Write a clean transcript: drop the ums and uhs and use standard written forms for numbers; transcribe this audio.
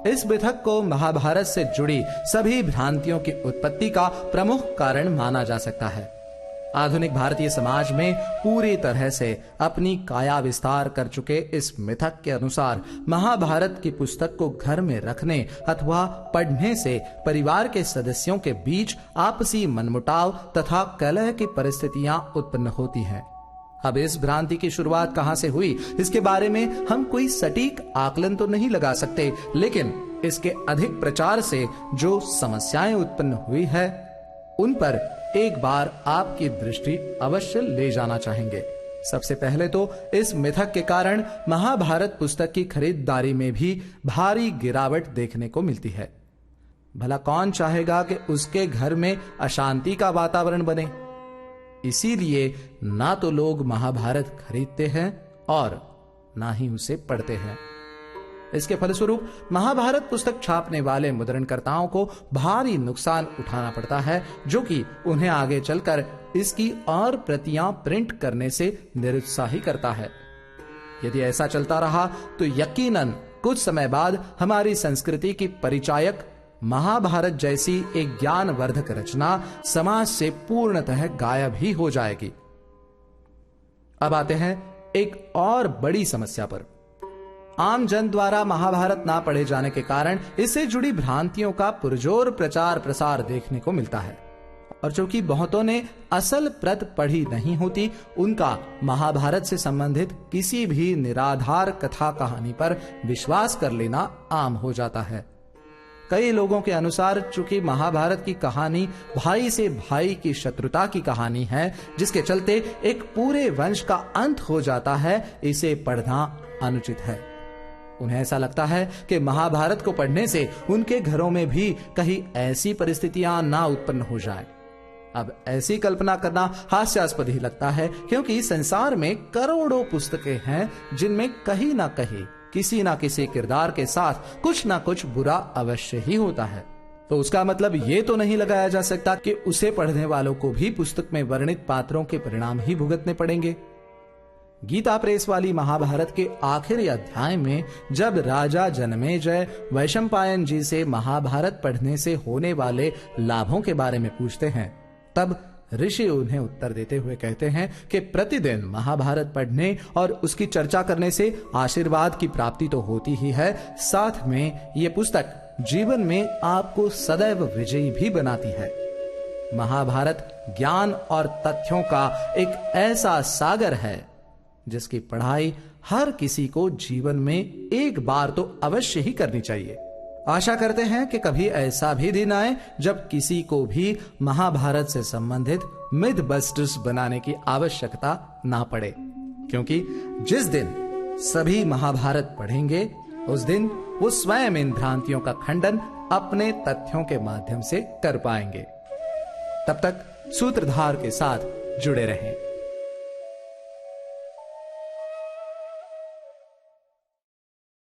इस मिथक को महाभारत से जुड़ी सभी भ्रांतियों की उत्पत्ति का प्रमुख कारण माना जा सकता है। आधुनिक भारतीय समाज में पूरी तरह से अपनी काया विस्तार कर चुके इस मिथक के अनुसार महाभारत की पुस्तक को घर में रखने अथवा पढ़ने से परिवार के सदस्यों के बीच आपसी मनमुटाव तथा कलह की परिस्थितियां उत्पन्न होती हैं। अब इस भ्रांति की शुरुआत कहां से हुई, इसके बारे में हम कोई सटीक आकलन तो नहीं लगा सकते, लेकिन इसके अधिक प्रचार से जो समस्याएं उत्पन्न हुई है उन पर एक बार आपकी दृष्टि अवश्य ले जाना चाहेंगे। सबसे पहले तो इस मिथक के कारण महाभारत पुस्तक की खरीदारी में भी भारी गिरावट देखने को मिलती है। भला कौन चाहेगा कि उसके घर में अशांति का वातावरण बने? इसीलिए ना तो लोग महाभारत खरीदते हैं और ना ही उसे पढ़ते हैं। इसके फलस्वरूप महाभारत पुस्तक छापने वाले मुद्रणकर्ताओं को भारी नुकसान उठाना पड़ता है, जो कि उन्हें आगे चलकर इसकी और प्रतियां प्रिंट करने से निरुत्साही करता है। यदि ऐसा चलता रहा तो यकीनन कुछ समय बाद हमारी संस्कृति की परिचायक महाभारत जैसी एक ज्ञानवर्धक रचना समाज से पूर्णतः गायब ही हो जाएगी। अब आते हैं एक और बड़ी समस्या पर। आम जन द्वारा महाभारत ना पढ़े जाने के कारण इससे जुड़ी भ्रांतियों का पुरजोर प्रचार प्रसार देखने को मिलता है, और चूंकि बहुतों ने असल प्रत पढ़ी नहीं होती, उनका महाभारत से संबंधित किसी भी निराधार कथा कहानी पर विश्वास कर लेना आम हो जाता है। कई लोगों के अनुसार चूंकि महाभारत की कहानी भाई से भाई की शत्रुता की कहानी है, जिसके चलते एक पूरे वंश का अंत हो जाता है, इसे पढ़ना अनुचित है। उन्हें ऐसा लगता है कि महाभारत को पढ़ने से उनके घरों में भी कहीं ऐसी परिस्थितियां ना उत्पन्न हो जाए। अब ऐसी कल्पना करना हास्यास्पद ही लगता है, क्योंकि संसार में करोड़ों पुस्तकें हैं जिनमें कहीं ना कहीं किसी ना किसी किरदार के साथ कुछ ना कुछ बुरा अवश्य ही होता है। तो उसका मतलब ये तो नहीं लगाया जा सकता कि उसे पढ़ने वालों को भी पुस्तक में वर्णित पात्रों के परिणाम ही भुगतने पड़ेंगे। गीता प्रेस वाली महाभारत के आखिरी अध्याय में जब राजा जनमेजय वैशंपायन जी से महाभारत पढ़ने से होने वाले लाभों के बारे में पूछते हैं, तब ऋषि उन्हें उत्तर देते हुए कहते हैं कि प्रतिदिन महाभारत पढ़ने और उसकी चर्चा करने से आशीर्वाद की प्राप्ति तो होती ही है, साथ में ये पुस्तक जीवन में आपको सदैव विजयी भी बनाती है। महाभारत ज्ञान और तथ्यों का एक ऐसा सागर है जिसकी पढ़ाई हर किसी को जीवन में एक बार तो अवश्य ही करनी चाहिए। आशा करते हैं कि कभी ऐसा भी दिन आए जब किसी को भी महाभारत से संबंधित मिथ बस्टर्स बनाने की आवश्यकता ना पड़े, क्योंकि जिस दिन सभी महाभारत पढ़ेंगे उस दिन वो स्वयं इन भ्रांतियों का खंडन अपने तथ्यों के माध्यम से कर पाएंगे। तब तक सूत्रधार के साथ जुड़े रहें।